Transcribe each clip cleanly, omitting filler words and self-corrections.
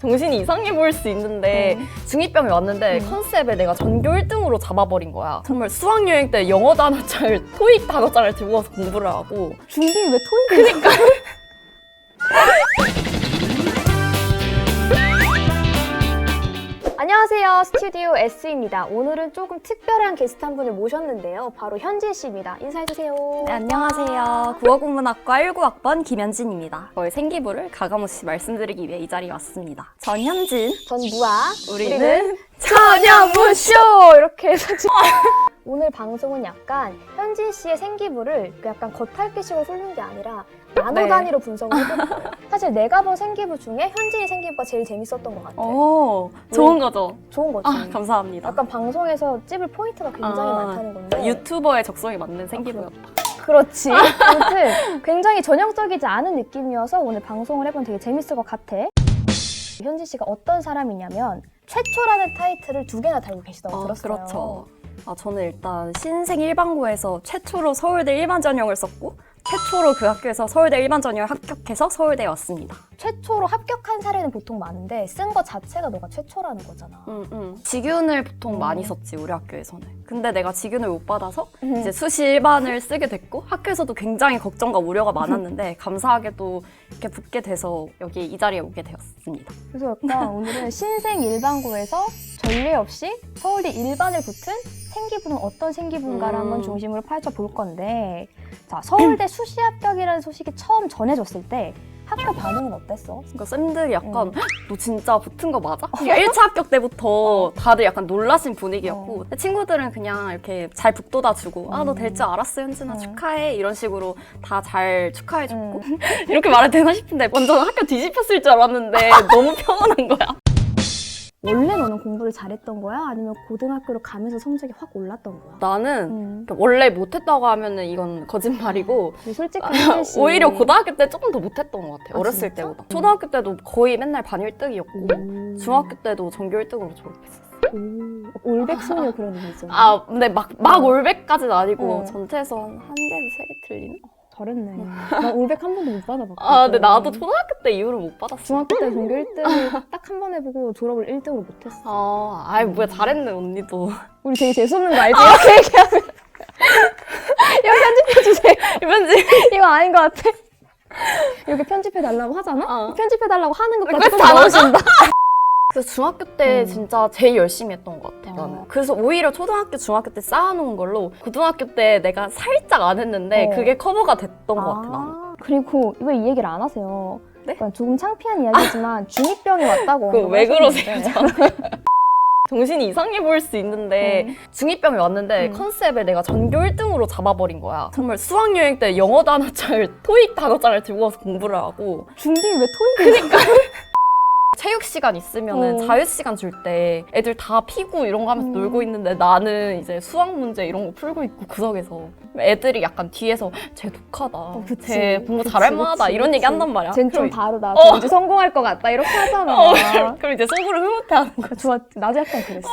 정신이 이상해 보일 수 있는데 중2병이 왔는데 컨셉을 내가 전교 1등으로 잡아버린 거야. 정말 수학여행 때 영어 단어장을 토익 단어장을 들고 와서 공부를 하고. 중2왜 토익을? 그러니까 안녕하세요, 스튜디오 S입니다. 오늘은 조금 특별한 게스트 한 분을 모셨는데요. 바로 현진 씨입니다. 인사해주세요. 네, 안녕하세요. 국어국문학과 19학번 김현진입니다. 저의 생기부를 가감없이 말씀드리기 위해 이 자리에 왔습니다. 전현진. 전 무아. 우리는 천연무쇼! 이렇게 해서 오늘 방송은 약간 현진 씨의 생기부를 약간 겉핥기식으로 훑는 게 아니라 나노 단위로 분석을 해볼 거예요. 사실 내가 본 생기부 중에 현진이 생기부가 제일 재밌었던 것 같아. 오, 좋은 거죠? 좋은 거지. 아, 감사합니다. 약간 방송에서 찝을 포인트가 굉장히 많다는 건데. 유튜버의 적성에 맞는 생기부였다. 그렇지. 아무튼 굉장히 전형적이지 않은 느낌이어서 오늘 방송을 해보면 되게 재밌을 것 같아. 현진 씨가 어떤 사람이냐면 최초라는 타이틀을 2개나 달고 계시다고 들었어요. 그렇죠. 저는 일단 신생 일반고에서 최초로 서울대 일반 전형을 썼고 최초로 그 학교에서 서울대 일반 전형을 합격해서 서울대에 왔습니다. 최초로 합격한 사례는 보통 많은데 쓴 거 자체가 너가 최초라는 거잖아. 직윤을 보통 많이 썼지, 우리 학교에서는. 근데 내가 직윤을 못 받아서 이제 수시 일반을 쓰게 됐고 학교에서도 굉장히 걱정과 우려가 많았는데 감사하게도 이렇게 붙게 돼서 여기 이 자리에 오게 되었습니다. 그래서 약간 오늘은 신생 일반고에서 전례 없이 서울대 일반을 붙은 생기부는 어떤 생기부인가를 한번 중심으로 파헤쳐 볼 건데, 자, 서울대 수시 합격이라는 소식이 처음 전해졌을 때 학교 반응은 어땠어? 그러니까 쌤들이 약간 너 진짜 붙은 거 맞아? 그러니까 1차 합격 때부터 다들 약간 놀라신 분위기였고 근데 친구들은 그냥 이렇게 잘 북돋아주고 아, 너 될 줄 알았어 현진아 축하해 이런 식으로 다 잘 축하해줬고 이렇게 말해도 되나 싶은데 완전 학교 뒤집혔을 줄 알았는데 너무 평온한 거야. 원래 너는 공부를 잘했던 거야? 아니면 고등학교로 가면서 성적이 확 올랐던 거야? 나는 원래 못했다고 하면은 이건 거짓말이고 솔직히 현진 씨. 오히려 고등학교 때 조금 더 못했던 것 같아. 어렸을 진짜? 때보다. 초등학교 때도 거의 맨날 반 1등이었고 중학교 때도 전교 1등으로 졸업했어. 올백 소녀 그런 의미 있잖아. 근데 막 올백까지는 아니고 전체에서 한 개에서 3개 틀리는? 잘했네. 나 올백 한 번도 못 받아봤거든. 근데 나도 초등학교 때 이후로 못 받았어. 중학교 때 전교 1등을 딱 한 번 해보고 졸업을 1등으로 못했어. 뭐야 잘했네 언니도. 우리 되게 재수없는 거 알지? 이렇게 얘기하면. 이거 편집해주세요. 편집. 이거 아닌 것 같아. 이렇게 편집해달라고 하잖아? 편집해달라고 하는 것까지 그래서 꼭 다 넣어준다. 그래서 중학교 때 진짜 제일 열심히 했던 것 같아 나는. 그래서 오히려 초등학교, 중학교 때 쌓아놓은 걸로 고등학교 때 내가 살짝 안 했는데 그게 커버가 됐던 것 같아 나는. 그리고 왜 이 얘기를 안 하세요? 네? 약간 조금 창피한 이야기지만 중2병이 왔다고. 그거 왜 그러세요 하셨는데. 저한테? 정신이 이상해 보일 수 있는데 중2병이 왔는데 컨셉을 내가 전교 1등으로 잡아버린 거야. 정말 수학여행 때 영어 단어장을 토익 단어장을 들고 와서 공부를 하고. 중2왜 토익을? 체육 시간 있으면은 자유 시간 줄 때 애들 다 피고 이런 거 하면서 놀고 있는데 나는 이제 수학 문제 이런 거 풀고 있고 구석에서 애들이 약간 뒤에서 쟤 독하다, 쟤 공부 잘할 만하다 이런 얘기 한단 말이야. 쟨 좀 그럼 다르다. 쟤 이제 성공할 것 같다. 이렇게 하잖아. 그럼 이제 속으로 흐뭇해하는 거야. 좋아. 나도 약간 그랬어.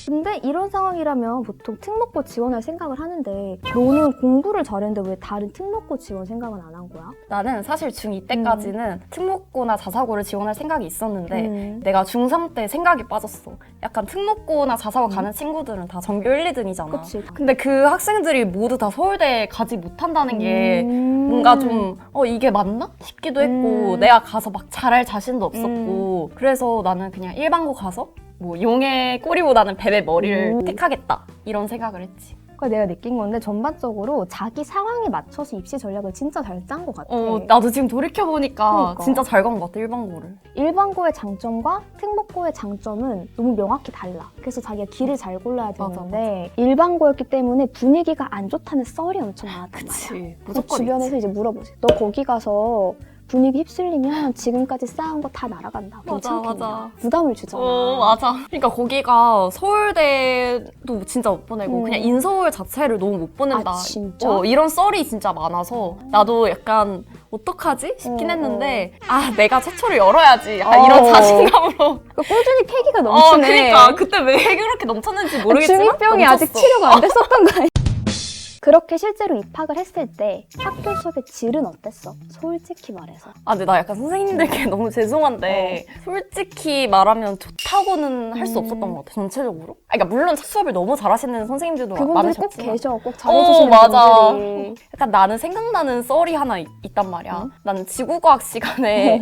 근데 이런 상황이라면 보통 특목고 지원할 생각을 하는데 너는 공부를 잘했는데 왜 다른 특목고 지원 생각은 안 한 거야? 나는 사실 중2 때까지는 특목고나 자사고를 지원할 생각이 있었는데 내가 중3 때 생각이 빠졌어. 약간 특목고나 자사고 가는 친구들은 다 전교 1, 2등이잖아. 그치. 근데 그 학생들이 모두 다 서울대에 가지 못한다는 게 뭔가 좀 이게 맞나? 싶기도 했고 내가 가서 막 잘할 자신도 없었고 그래서 나는 그냥 일반고 가서 뭐 용의 꼬리보다는 뱀의 머리를 택하겠다 이런 생각을 했지. 그러니까 내가 느낀 건데 전반적으로 자기 상황에 맞춰서 입시 전략을 진짜 잘 짠 것 같아. 나도 지금 돌이켜보니까 그러니까. 진짜 잘 간 것 같아 일반고를. 일반고의 장점과 특목고의 장점은 너무 명확히 달라. 그래서 자기가 길을 잘 골라야 되는데 일반고였기 때문에 분위기가 안 좋다는 썰이 엄청 많았단 말이야. 그치. 그래서 무조건 주변에서 있지. 이제 물어보지. 너 거기 가서 분위기 휩쓸리면 지금까지 쌓은 거 다 날아간다. 괜찮겠냐? 맞아. 부담을 주잖아. 맞아. 그러니까 거기가 서울대도 진짜 못 보내고 그냥 인서울 자체를 너무 못 보낸다. 아, 진짜? 이런 썰이 진짜 많아서 나도 약간 어떡하지? 싶긴 했는데 내가 최초를 열어야지. 약간 이런 자신감으로. 그 꾸준히 패기가 넘치네. 그러니까 그때 왜 그렇게 넘쳤는지 모르겠지만 중2병이 아직 치료가 안 됐었던 거 아니야? 그렇게 실제로 입학을 했을 때 학교 수업의 질은 어땠어? 솔직히 말해서. 아, 근데 나 약간 선생님들께 너무 죄송한데 솔직히 말하면 좋다고는 할 수 없었던 것 같아, 전체적으로. 아, 그러니까 물론 수업을 너무 잘하시는 선생님들도 그분들이 꼭 많으셨지만 계셔. 꼭 잘해주시는 맞아. 분들이. 약간 나는 생각나는 썰이 하나 있단 말이야. 나는 지구과학 시간에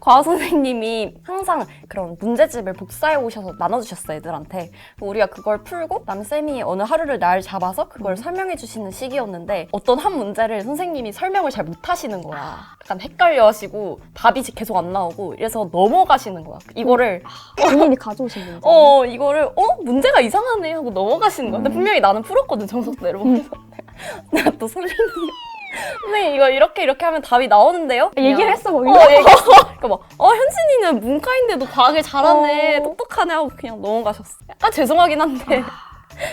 과학 선생님이 항상 그런 문제집을 복사해 오셔서 나눠주셨어, 애들한테. 우리가 그걸 풀고 그다음에 쌤이 어느 하루를 날 잡아서 그걸 설명해 주시는 시기였는데 어떤 한 문제를 선생님이 설명을 잘 못하시는 거야. 약간 헷갈려 하시고 답이 계속 안 나오고 이래서 넘어가시는 거야. 이거를 본인이 가져오신 문제. 이거를 문제가 이상하네 하고 넘어가시는 거야. 근데 분명히 나는 풀었거든, 정석대로. 그래서 내가 또 선생님 이거 이렇게 하면 답이 나오는데요? 얘기를 했어, 거기서? 얘기했어. 그러니까 막 현진이는 문과인데도 과학을 잘하네, 똑똑하네 하고 그냥 넘어가셨어. 약간 죄송하긴 한데.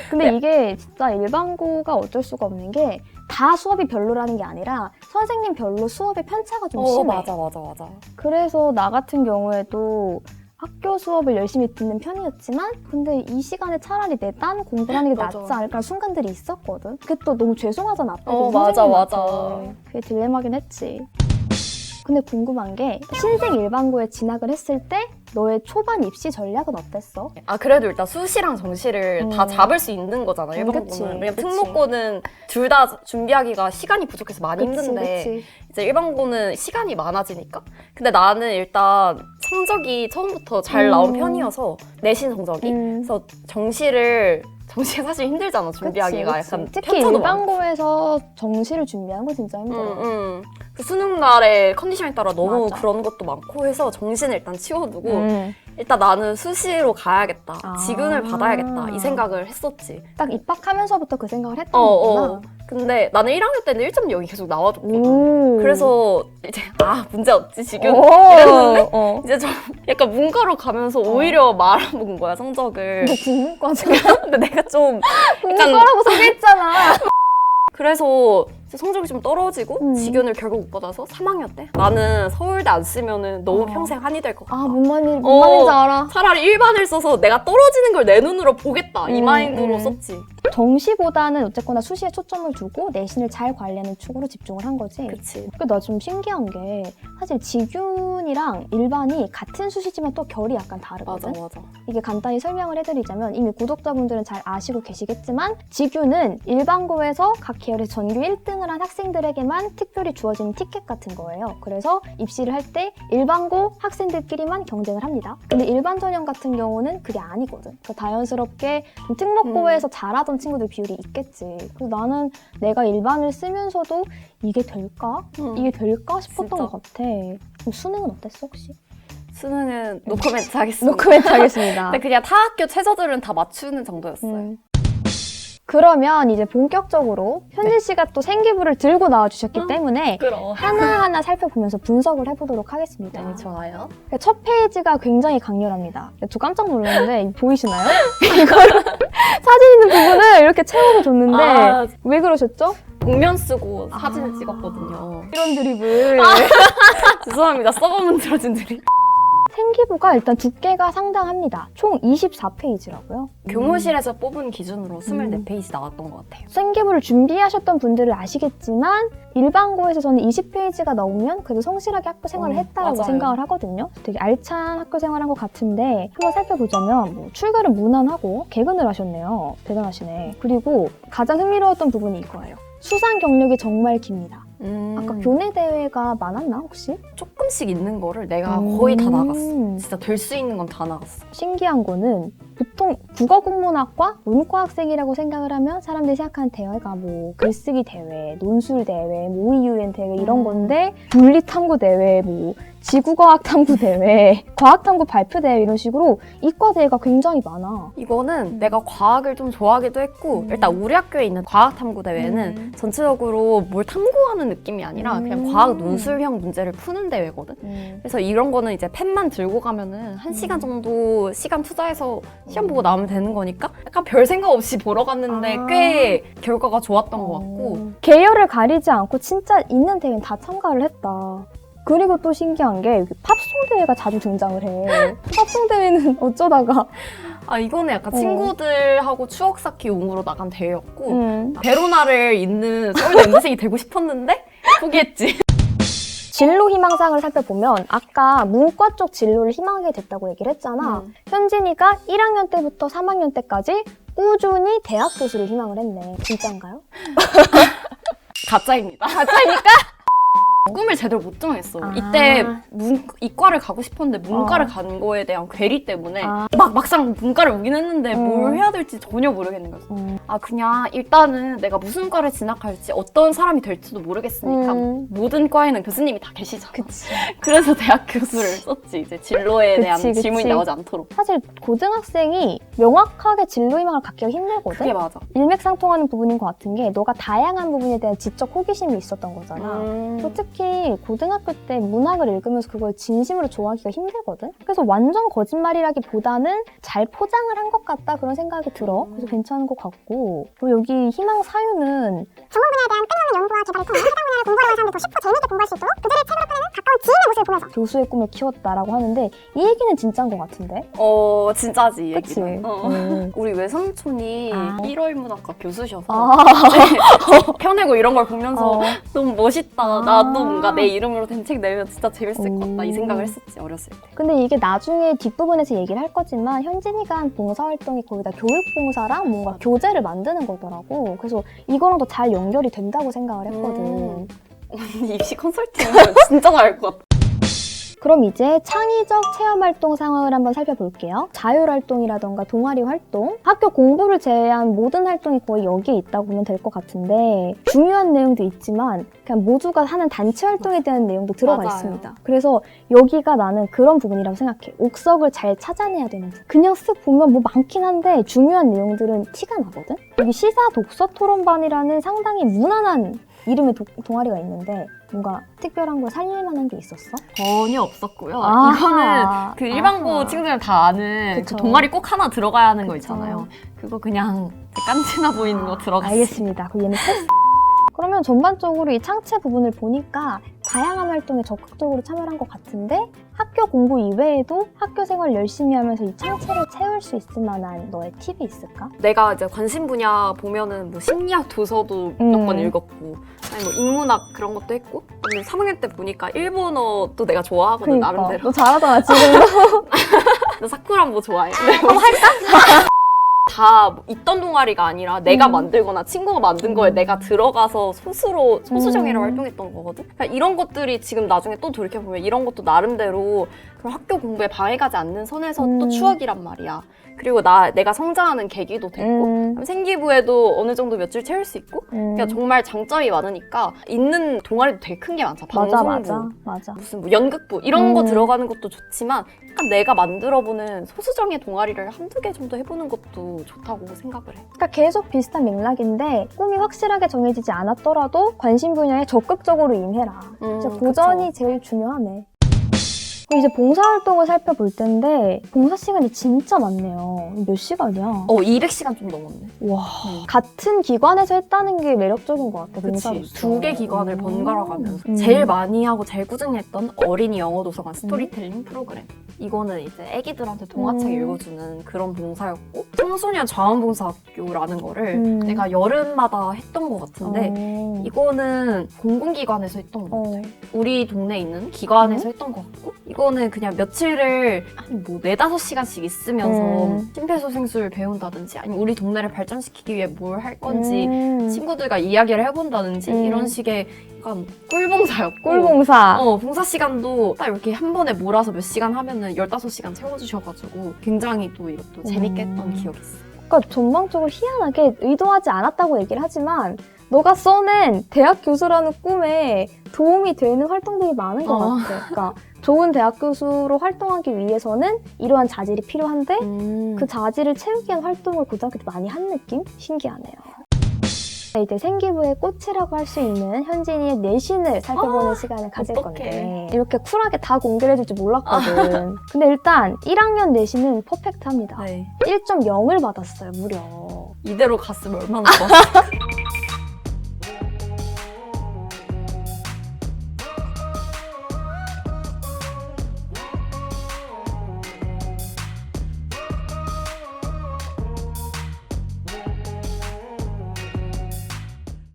근데 이게 진짜 일반고가 어쩔 수가 없는 게 다 수업이 별로라는 게 아니라 선생님 별로 수업의 편차가 좀 심해. 맞아. 그래서 나 같은 경우에도 학교 수업을 열심히 듣는 편이었지만 근데 이 시간에 차라리 내 딴 공부를 하는 게 맞아. 낫지 않을까 순간들이 있었거든. 그게 또 너무 죄송하잖아. 맞아. 그게 딜레마긴 했지. 근데 궁금한 게 신생 일반고에 진학을 했을 때 너의 초반 입시 전략은 어땠어? 아, 그래도 일단 수시랑 정시를 다 잡을 수 있는 거잖아, 일반고는. 그치, 왜냐면 그치. 특목고는 둘 다 준비하기가 시간이 부족해서 많이 힘든데 그치. 이제 일반고는 시간이 많아지니까. 근데 나는 일단 성적이 처음부터 잘 나온 편이어서 내신 성적이. 그래서 정시가 사실 힘들잖아, 준비하기가. 그치. 약간 특히 편차도 많고. 일반고에서 정시를 준비하는 거 진짜 힘들어. 그 수능 날의 컨디션에 따라 너무 맞아. 그런 것도 많고 해서 정시는 일단 치워두고 음. 일단 나는 수시로 가야겠다. 아. 직윤을 받아야겠다. 이 생각을 했었지. 딱 입학하면서부터 그 생각을 했던 거구나. 근데 나는 1학년 때는 1.0이 계속 나와줬거든. 오. 그래서 이제 문제 없지, 직윤. 오. 이랬는데 이제 좀 약간 문과로 가면서 오히려 말아먹은 거야, 성적을. 너 국문과잖아. 근데 내가 좀 국문과라고 소개했잖아. 그래서 성적이 좀 떨어지고 직윤을 결국 못 받아서 3학년 때 나는 서울대 안 쓰면은 너무 평생 한이 될 것 같다. 뭔 말인지 알아. 차라리 일반을 써서 내가 떨어지는 걸 내 눈으로 보겠다. 이 마인드로 썼지. 정시보다는 어쨌거나 수시에 초점을 두고 내신을 잘 관리하는 쪽으로 집중을 한 거지. 그치. 근데 나 좀 신기한 게 사실 직윤이랑 일반이 같은 수시지만 또 결이 약간 다르거든. 맞아. 이게 간단히 설명을 해드리자면 이미 구독자분들은 잘 아시고 계시겠지만 직윤은 일반고에서 각 계열에서 전교 1등을 한 학생들에게만 특별히 주어지는 티켓 같은 거예요. 그래서 입시를 할 때 일반고 학생들끼리만 경쟁을 합니다. 근데 일반 전형 같은 경우는 그게 아니거든. 그러니까 자연스럽게 좀 특목고에서 잘하던 친구들 비율이 있겠지. 그래서 나는 내가 일반을 쓰면서도 이게 될까? 이게 될까 싶었던 진짜. 것 같아. 그럼 수능은 어땠어 혹시? 수능은 노코멘트 하겠습니다. 노코멘트 하겠습니다. 근데 그냥 타 학교 최저들은 다 맞추는 정도였어요. 그러면 이제 본격적으로 현진 씨가 또 생기부를 들고 나와주셨기 때문에 그럼. 하나하나 살펴보면서 분석을 해보도록 하겠습니다. 네, 좋아요. 첫 페이지가 굉장히 강렬합니다. 저 깜짝 놀랐는데 이거 보이시나요? 이거를 사진 있는 부분을 이렇게 채워서 줬는데 왜 그러셨죠? 복면 쓰고 사진을 찍었거든요. 이런 드립을. 죄송합니다. 썩어문 들어진 드립. 생기부가 일단 두께가 상당합니다. 총 24페이지라고요. 교무실에서 뽑은 기준으로 24페이지 나왔던 것 같아요. 생기부를 준비하셨던 분들은 아시겠지만 일반고에서 저는 20페이지가 넘으면 그래도 성실하게 학교 생활을 했다라고 맞아요. 생각을 하거든요. 되게 알찬 학교 생활한 것 같은데 한번 살펴보자면 출결은 무난하고 개근을 하셨네요. 대단하시네. 그리고 가장 흥미로웠던 부분이 이거예요. 수상 경력이 정말 깁니다. 아까 교내 대회가 많았나 혹시? 조금씩 있는 거를 내가 거의 다 나갔어. 진짜 될 수 있는 건 다 나갔어. 신기한 거는 보통 국어국문학과 문과 학생이라고 생각을 하면 사람들이 생각하는 대회가 뭐 글쓰기 대회, 논술 대회, 모의유엔 대회 이런 건데 물리탐구 대회, 뭐 지구과학 탐구 대회, 과학탐구 발표 대회 이런 식으로 이과 대회가 굉장히 많아. 이거는 내가 과학을 좀 좋아하기도 했고 일단 우리 학교에 있는 과학탐구 대회는 전체적으로 뭘 탐구하는 느낌이 아니라 그냥 과학 논술형 문제를 푸는 대회거든. 그래서 이런 거는 이제 펜만 들고 가면은 1시간 정도 시간 투자해서 시험 보고 나오면 되는 거니까 약간 별 생각 없이 보러 갔는데 꽤 결과가 좋았던 것 같고 계열을 가리지 않고 진짜 있는 대회는 다 참가를 했다. 그리고 또 신기한 게 여기 팝송 대회가 자주 등장을 해. 팝송 대회는 어쩌다가 아 이거는 약간 친구들하고 추억 쌓기 용으로 나간 대회였고 음. 베로나를 잇는 서울대 연대생이 되고 싶었는데 포기했지. 진로 희망상을 살펴보면 아까 문과 쪽 진로를 희망하게 됐다고 얘기를 했잖아. 현진이가 1학년 때부터 3학년 때까지 꾸준히 대학 교수를 희망을 했네. 진짜인가요? 가짜입니다. 가짜입니까? 꿈을 제대로 못 정했어. 아. 이때 이과를 가고 싶었는데 문과를 간 거에 대한 괴리 때문에 막상 문과를 오긴 했는데 뭘 해야 될지 전혀 모르겠는 거였어. 아 그냥 일단은 내가 무슨 과를 진학할지 어떤 사람이 될지도 모르겠으니까 모든 과에는 교수님이 다 계시잖아. 그치. 그래서 대학 교수를 썼지. 이제 진로에 대한 그치. 질문이 나오지 않도록. 사실 고등학생이 명확하게 진로 희망을 갖기가 힘들거든? 그게 맞아. 일맥상통하는 부분인 것 같은 게 너가 다양한 부분에 대한 지적 호기심이 있었던 거잖아. 또 특히 고등학교 때 문학을 읽으면서 그걸 진심으로 좋아하기가 힘들거든? 그래서 완전 거짓말이라기보다는 잘 포장을 한 것 같다 그런 생각이 들어. 그래서 괜찮은 것 같고 그리고 여기 희망 사유는 전문 분야에 대한 끊임없는 연구와 개발을 통해 해당 분야를 공부하려는 사람들이 더 쉽고 재미있게 공부할 수 있도록 그들의 책으로 꺼내는 가까운 지인의 모습을 보면서 교수의 꿈을 키웠다라고 하는데 이 얘기는 진짜인 것 같은데? 진짜지 이 그치? 얘기는. 우리 외삼촌이 아. 1월 문학과 교수셔서 아, 펴내고 이런 걸 보면서 너무 멋있다. 아. 나도 뭔가 내 이름으로 된 책 내면 진짜 재밌을 것 같다. 이 생각을 했었지 어렸을 때. 근데 이게 나중에 뒷부분에서 얘기를 할 거지만 현진이가 한 봉사활동이 거의 다 교육봉사랑 뭔가 교재를 만드는 거더라고. 그래서 이거랑 더 잘 연결이 된다고 생각을 했거든. 입시 컨설팅은 진짜 잘할 것 같아. 그럼 이제 창의적 체험활동 상황을 한번 살펴볼게요. 자율활동이라던가 동아리 활동, 학교 공부를 제외한 모든 활동이 거의 여기에 있다고 보면 될 것 같은데 중요한 내용도 있지만 그냥 모두가 하는 단체 활동에 대한 내용도 들어가 맞아요. 있습니다. 그래서 여기가 나는 그런 부분이라고 생각해. 옥석을 잘 찾아내야 되는 부분. 그냥 쓱 보면 뭐 많긴 한데 중요한 내용들은 티가 나거든? 여기 시사 독서 토론반이라는 상당히 무난한 이름의 동아리가 있는데 뭔가 특별한 걸 살릴 만한 게 있었어? 전혀 없었고요. 아하. 이거는 그 일반고 아하. 친구들은 다 아는 그쵸. 그 동아리 꼭 하나 들어가야 하는 거 그쵸. 있잖아요. 그거 그냥 깐지나 보이는 거 들어갔어요. 알겠습니다. 그럼 얘는 패스. 그러면 전반적으로 이 창체 부분을 보니까 다양한 활동에 적극적으로 참여를 한 것 같은데 학교 공부 이외에도 학교 생활 열심히 하면서 이 창체를 채울 수 있을 만한 너의 팁이 있을까? 내가 이제 관심 분야 보면은 뭐 심리학 도서도 몇 권 읽었고 아니 뭐 인문학 그런 것도 했고 근데 3학년 때 보니까 일본어도 내가 좋아하거든 나름대로. 너 잘하잖아 지금도. 나 사쿠란보 좋아해. 한번 할까? 다 있던 동아리가 아니라 내가 만들거나 친구가 만든 거에 내가 들어가서 스스로 소수정예로 활동했던 거거든. 그러니까 이런 것들이 지금 나중에 또 돌이켜보면 이런 것도 나름대로 그런 학교 공부에 방해가지 않는 선에서 또 추억이란 말이야. 그리고 내가 성장하는 계기도 됐고 생기부에도 어느 정도 몇 줄 채울 수 있고 그러니까 정말 장점이 많으니까 있는 동아리도 되게 큰 게 많잖아. 방송부, 맞아. 무슨 뭐 연극부 이런 거 들어가는 것도 좋지만 약간 내가 만들어보는 소수정예 동아리를 한두 개 정도 해보는 것도 좋다고 생각을 해. 그러니까 계속 비슷한 맥락인데 꿈이 확실하게 정해지지 않았더라도 관심 분야에 적극적으로 임해라. 진짜 도전이 제일 중요하네. 이제 봉사활동을 살펴볼 텐데 봉사 시간이 진짜 많네요. 몇 시간이야? 200시간 좀 넘었네. 와, 같은 기관에서 했다는 게 매력적인 것 같아. 그치. 봉사로서. 2개 기관을 번갈아 가면서 제일 많이 하고 제일 꾸준히 했던 어린이 영어 도서관 스토리텔링 프로그램. 이거는 이제 애기들한테 동화책 읽어주는 그런 봉사였고 청소년 자원봉사학교라는 거를 내가 여름마다 했던 것 같은데 이거는 공공기관에서 했던 것 같아. 우리 동네에 있는 기관에서 했던 것 같고 이거는 그냥 며칠을 한 뭐 4-5시간씩 있으면서 심폐소생술을 배운다든지 아니면 우리 동네를 발전시키기 위해 뭘 할 건지 친구들과 이야기를 해본다든지 이런 식의 약간 꿀봉사였고 꿀봉사. 봉사 시간도 딱 이렇게 한 번에 몰아서 몇 시간 하면은 15시간 채워주셔가지고 굉장히 또 이것도 재밌게 했던 기억이 있어. 그러니까 전방적으로 희한하게 의도하지 않았다고 얘기를 하지만 너가 써낸 대학 교수라는 꿈에 도움이 되는 활동들이 많은 것 같아. 그러니까 좋은 대학 교수로 활동하기 위해서는 이러한 자질이 필요한데 그 자질을 채우기 위한 활동을 고등학교 때 많이 한 느낌? 신기하네요. 이제 생기부의 꽃이라고 할 수 있는 현진이의 내신을 살펴보는 시간을 가질 건데 이렇게 쿨하게 다 공개를 해줄 줄 몰랐거든. 근데 일단 1학년 내신은 퍼펙트합니다. 네. 1.0을 받았어요, 무려. 이대로 갔으면 얼마나 좋았을까.